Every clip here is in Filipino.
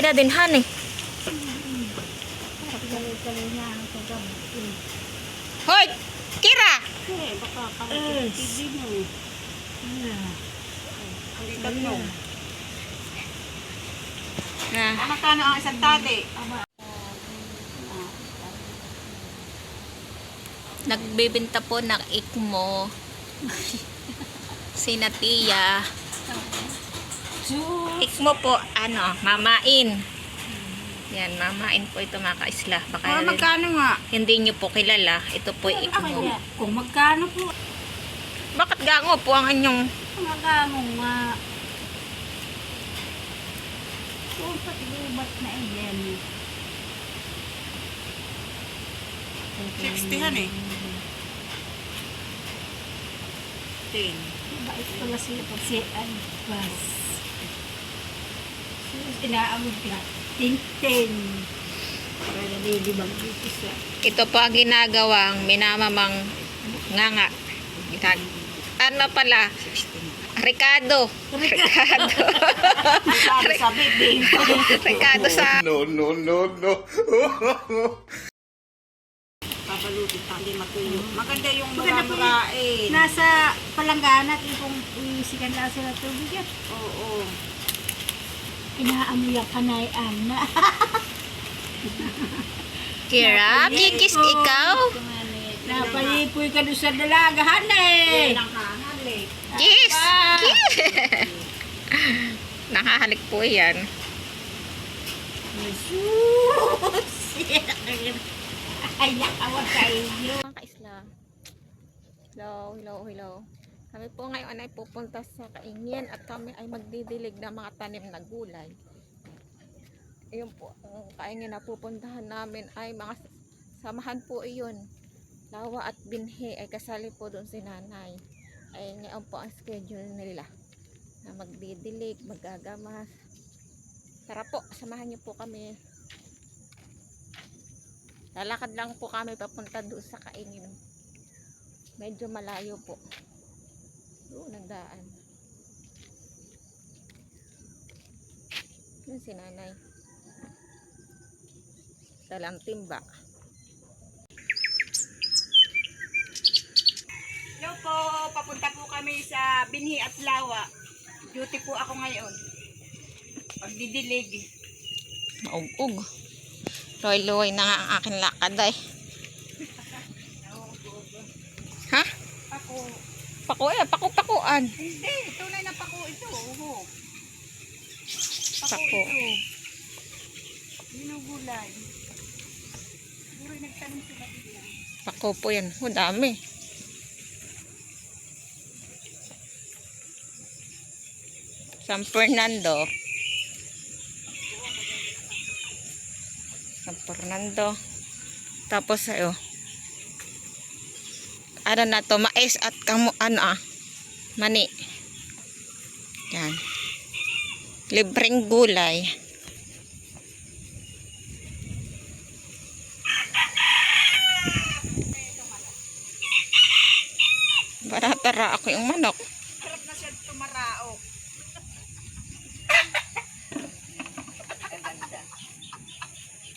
na din han eh. Hoy! Kira! Baka TV mo. Hindi tatlo. Magkano ang isang tate? Nagbibenta po ng ikmo si Natia. Ikmo po, mamain. Yan, mamain po ito mga kaisla. Baka Magkano nga? hindi nyo po kilala. Ito po ikmo. Kung magkano po? Bakit gango po ang inyong... Magkano nga? Kung patilubat na iyan. 60 eh. 10. Bait pala sila pag si Albas. Inaamod ka. 10. Para nalilibang dito siya. Ito po ang ginagawang minamamang nganga. Ano pala? Ricardo. Ricardo. Sa bibig. Ricardo sa... No. Papalutin, hindi matuyo. Maganda yung murain. Nasa palanggana at kung isikan lang sila tubig yan. Oo. Inaamoy ang kanayan na. Kira, kikis ikaw? Napalipoy ka doon sa dalagahan eh. Kiss! Kiss! Nakahalik po yan. Ay, nakawag sa inyo. Mga kaisla. Hello. Kami po ngayon ay pupunta sa Kaingin at kami ay magdidilig ng mga tanim na gulay. Ayun po, ang Kaingin na pupuntahan namin ay mga samahan po iyon. Lawa at binhi ay kasali po doon si nanay. Ay ngayon po ang schedule nila na magdidilig, magagamas. Tara po, samahan niyo po kami. Lalakad lang po kami papunta doon sa Kaingin. Medyo malayo po. Doon ang daan. Yun si nanay. Dalang timba. Hello po, papunta po kami sa Binhi at Lawa. Duty po ako ngayon. Pagdidilig. Maug-ug. Loy-loy na nga ang aking lakad ay. Ha? Ako. Paku-pakuan. Hindi, tunay na pako ito. Pako. Ito. Ginugulay. Siguro nagtanim sila dito. Pako po yan. Dami. San Fernando. Tapos ano na to, mais at mani. Yan. Libreng gulay. Baratara ako yung manok. Harap na siya tumarao.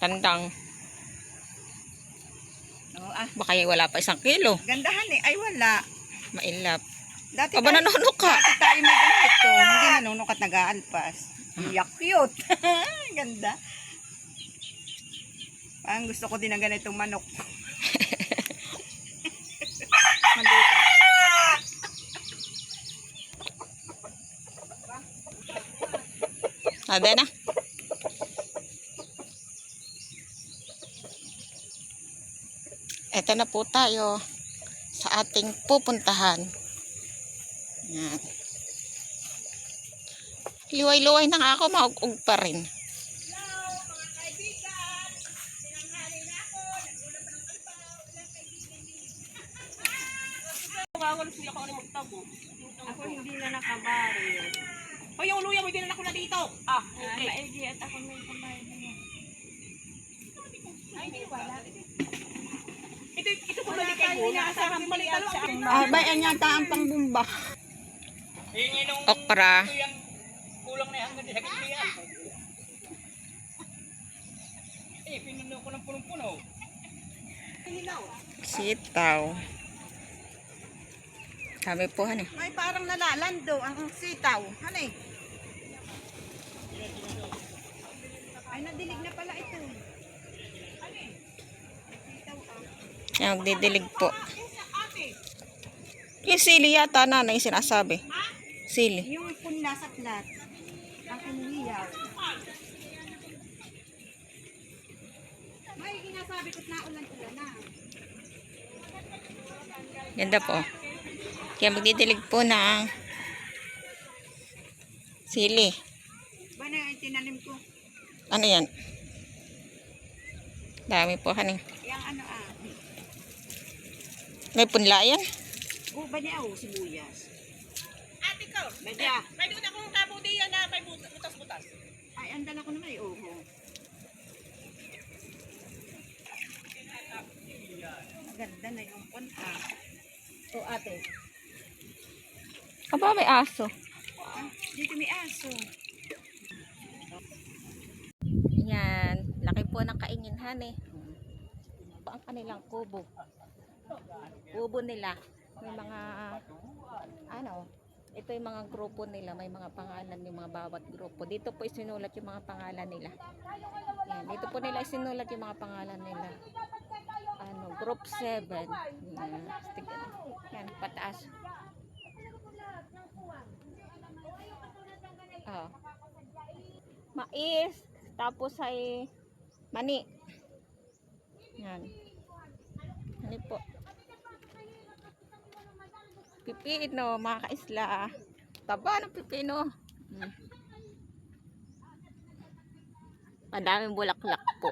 Tandang. Baka wala pa 1 kilo. Gandahan eh. Ay wala. Mailap. Dati Aba, nanunok ka. Dati tayo may ganito. Hindi nanunok at nag-aalpas. Yak cute. Ganda. Parang gusto ko din ng ganitong manok. Maliit. Ada na. Ito na po tayo sa ating pupuntahan. Yan. Luway-luway na nga ako, maug-ug pa rin. Hello, mga kaibigan. Sinanghali na ako. Nagulat pa ng kalpaw. Ilang kaibigan din. Kawal sila ko ni magtabo. Ako hindi na nakabari. Hoy, yung luya mo din ako na dito. Okay. Maigi at ako may kamay na yan. Ay, di wala. Ito po na kay mo. Nakasama mo pala sa akin. Bayan niya ang pangbumba. Okra. Kulang na yung hanggang sakit niya. pinuno ko ng punong-puno. Sitaw. Dami po, hani. May parang nalalando ang sitaw. Ano eh? Ay, nadilig na pala ito. Yan, magdidilig po. Yung sili yata, nanay, sinasabi. Sili. Yung punla sa plat. Ang kinihiyaw. May ginasabi ko't naulan-ulan na. Ganda po. Kaya magdidilig po ng sili. Ba na yung tinanim ko? Ano yan? Dami po, hani. Yang ano May punla yan? ba niya sibuyas. Ate ko, Medya. may doon akong kabudiyan na may butas-butas. Ay, andan ako naman uho. Maganda na yung punta. O ate. Aba, may aso. Dito may aso. Yan. Laki po ng kaingin, hani. Ito ang kanilang kubo. Kubo nila. May mga, ano, ito yung mga grupo nila. May mga pangalan yung mga bawat grupo. Dito po isinulat yung mga pangalan nila. Yan. Dito po nila isinulat yung mga pangalan nila. Ano, group 7. Yan. Yan, pataas. Oh. Mais. Tapos ay mani. Yan. Ano po? Pipino, mga kaisla. Taba ng pipino. Madaming bulaklak po.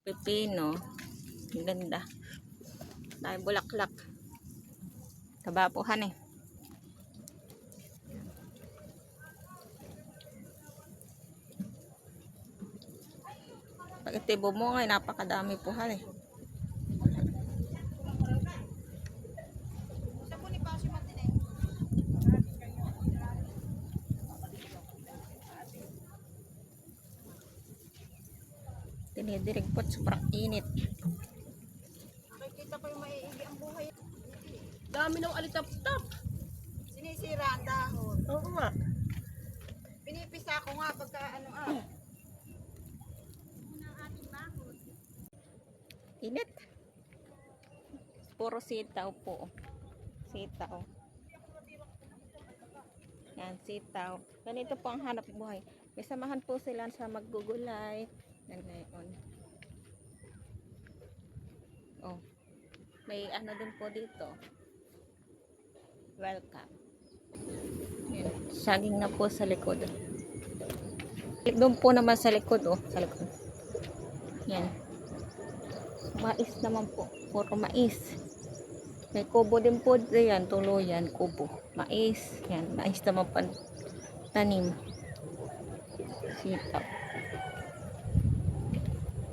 Pipino. Ang ganda. Madaming bulaklak. Taba po, han eh. Pag ito bumunga, napakadami po, han eh. Dinidirig po, sobrang init. Nakikita ko yung maiigi ang buhay. Dami ng alitap-tap. Sinisira ang dahon. Oo nga. Pinipisa ko nga pagka ano Init. Puro sitaw po. Sitaw. Yan, sitaw. Ganito po ang hanap buhay. May samahan po sila sa maggugulay. Yan ngayon. Oh. May ano din po dito. Welcome. Yan. Saging na po sa likod. Doon po naman sa likod, oh. Sa likod. Yan. Mais naman po. Puro mais. May kubo din po diyan. Tuluyan. Kubo. Mais. Yan. Mais naman pa tanim. Sitaw.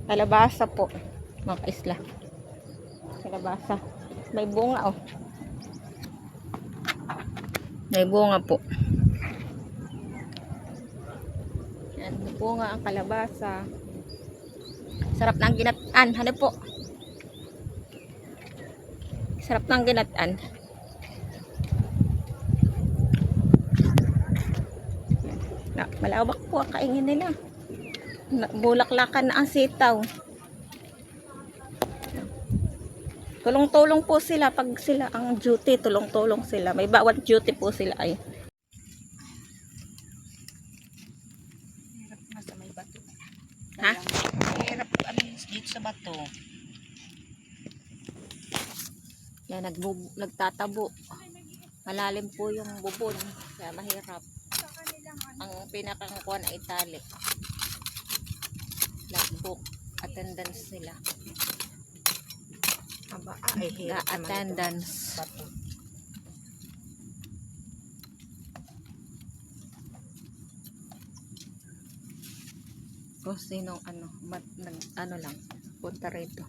Kalabasa po. Mga kaisla. Kalabasa. May bunga, oh. May bunga po. Yan. May bunga ang kalabasa. Sarap ng ginataan. Ano po? Sarap ng ginataan. Malawak po ang kaingin nila. Bulaklakan na ang sitaw. Tulong-tulong po sila pag sila ang duty. Tulong-tulong sila. May bawat duty po sila ay. hirap na sa may bato. Ha? Hirap ano dito sa bato. Yan, nagtatabo. Malalim po yung bubon. Kaya mahirap. Ang pinakakuha na itali. Logbook. Attendance sila. Aba, ay hirap naman ito. Attendance. Bato. Kung sinong ano, ano lang, punta rito.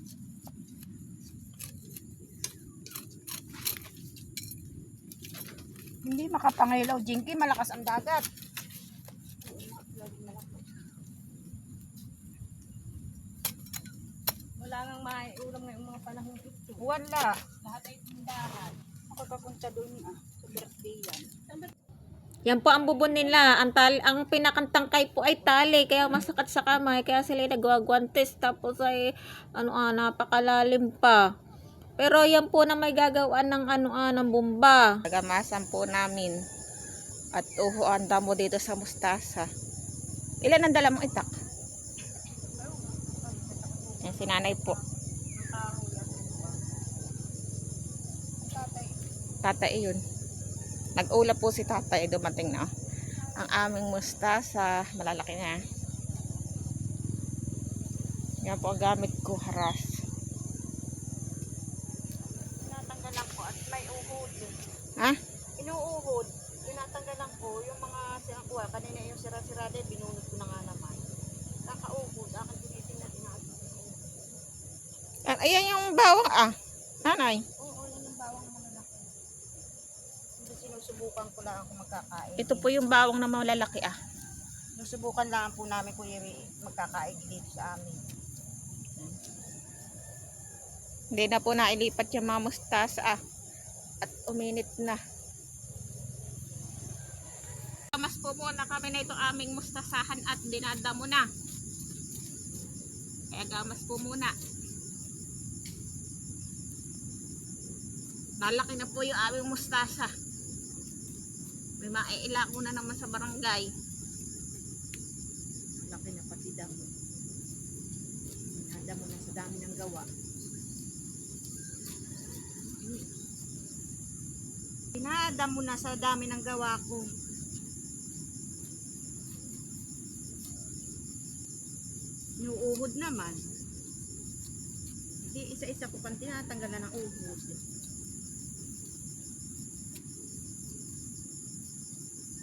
Hindi makapangilaw, Jinky. Malakas ang dagat. wala nang maiulam ngayong mga panahon ito. Wala. Lahat ay tindahan. Ako papunta doon sa birthday yan. Yan po ang bubon nila. Ang pinakantangkay po ay tali. Kaya masakit sa kamay. Kaya sila nagwagwantes. Tapos ay napakalalim pa. Pero yan po na may gagawaan ng ng bomba. Gamasan po namin. At uhuanda mo dito sa mustasa. Ilan ang dala mong itak? Yan si nanay po. Tatay yun. Nag-ulap po si tatay, dumating na. Ang aming mustasa, malalaki na. Yan po ang gamit ko, haras. Tinatanggalan ko at may uhod. Ha? Inuuhod. Tinatanggalan ko yung mga sinakuha. Kanina yung sira-sira din, binunot ko na nga naman. Nakauhod. Akin tinitingnan tinatanggalan. Ayan yung bawang nanay. Oo, yan yung bawang na malalaki. Hindi sinusubukan ko lang kung magkakain. Ito po yung bawang na malalaki Sinusubukan lang po namin kung magkakain dito sa amin. Hindi na po nailipat yung mga mustasa at uminit na. Mas po muna kami na itong aming mustasahan at dinadamo na. Kaya gamas po muna. Malaki na po yung aming mustasa. May maiila ko na naman sa barangay. Laki na pati damo. Damo na sa dami ng gawa. Pinadamo na sa dami ng gawa ko. Yung naman. Hindi isa-isa ko pang tinatanggalan ng uhod.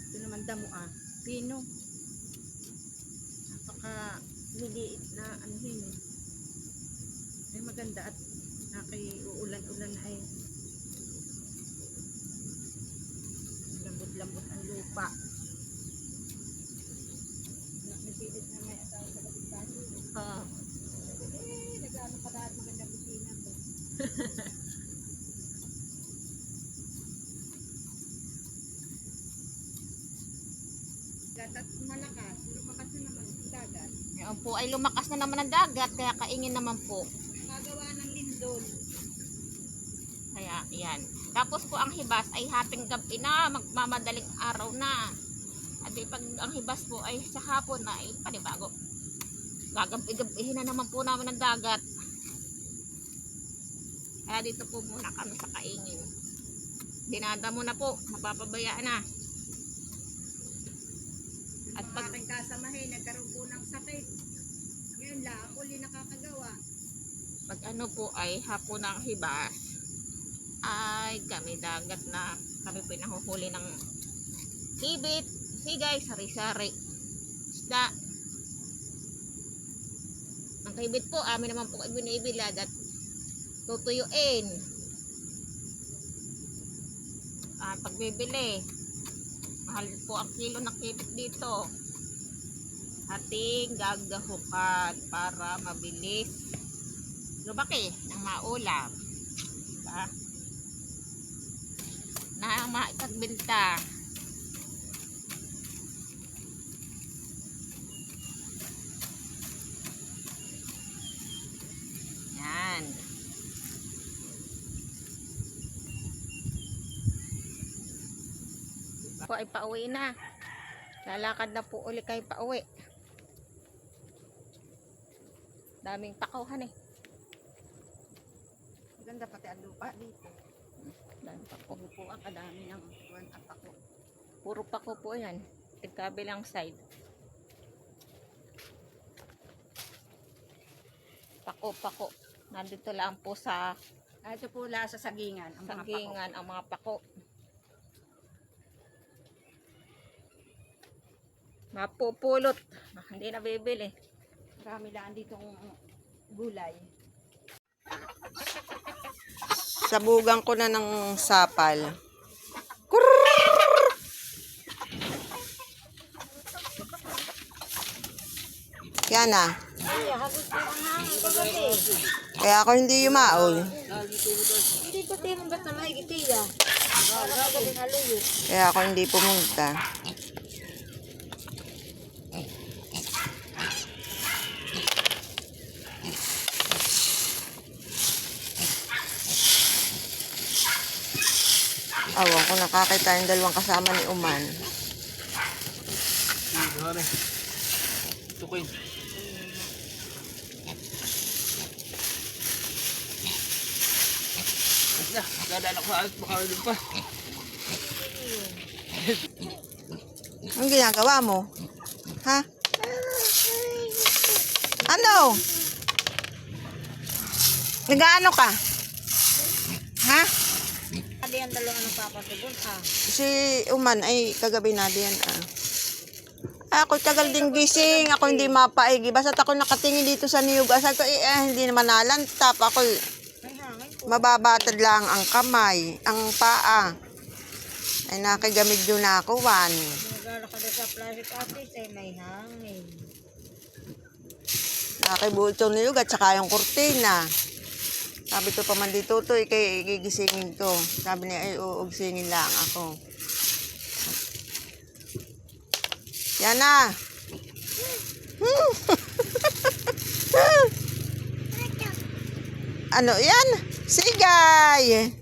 Ito naman damo pino. Napaka liliit na yun. Ay maganda at uulan-ulan na ay lambot-lambot ang lupa. Napipilit na may asawa sa kapitbahay. Nag-ano pa lahat maganda kusina ko. Dagat malakas, lumakas na naman ang dagat. Yan po ay lumakas na naman ang dagat kaya kaingin naman po. Nagawa ng lindol. Kaya yan. Tapos po ang hibas ay hating gabi na, magmamadaling araw na. At pag ang hibas po ay sa hapon na ay panibago. Gagabi-gabihin na naman po namin ang dagat. Kaya dito po muna kami sa kaingin. Dinadamo na po, mapapabayaan na. At pag aking kasamahin, nagkaroon po ng sakit. Ngayon lang, uli nakakagawa. Pag po ay hapon ng hibas, ay kami dagat na. Kami po nahuhuli ng kibit, sigay, sari-sari, isda. Ang kibit po, amin naman po binibilad at tutuyuin. Pagbibili, mahal po ang kilo ng kibit dito. Ating gagahukan para mabilis lumaki ng maulam. Diba? Na maitagbinta. Yan. Po ay pauwi na. Lalakad na po uli kayo pauwi. Daming pakauhan Maganda pati ang lupa dito. Daming pako. Po ang kadami ng buwan at ako. Puro pako po yan. Tigkabilang side. Pako. Nandito lang po sa Ito po la sa sagingan. Ang mga sagingan ang mga pako. Mapupulot. Hindi na bibili. Marami lang ditong gulay. Sabugan ko na ng sapal. Yan na. Ay, hagos ko ang hangin kagabi. Kaya ako hindi yumaol. Hindi ko tinong ba't na maigitiya. Para kagabi haluyo. Kaya ako hindi pumunta. Awan ko nakakita yung dalawang kasama ni Uman. Tukoy. Na, dadaan ako sa alas, baka doon pa. Anong ginagawa mo? Ha? Ano? Nag-ano ka? Ha? Adi ang dalawa ng papatugon Si Uman ay kagabi na diyan Ako tagal din gising. Ako hindi mapaigi. Basta't ako nakatingin dito sa niyog. Asal ko hindi naman nalantap. Ako May hangin po. mababatad lang ang kamay, ang paa. Ay nakigamid yun na ako, Wan. Nagala ka doon sa plastic office ay may hangin. Nakibuhol yung niyog at saka yung kurtina. Sabi ko pa man dito to, ikay gigisingin ko. Sabi niya, ay uugsingin lang ako. Yan na. Ano yan? Sigay!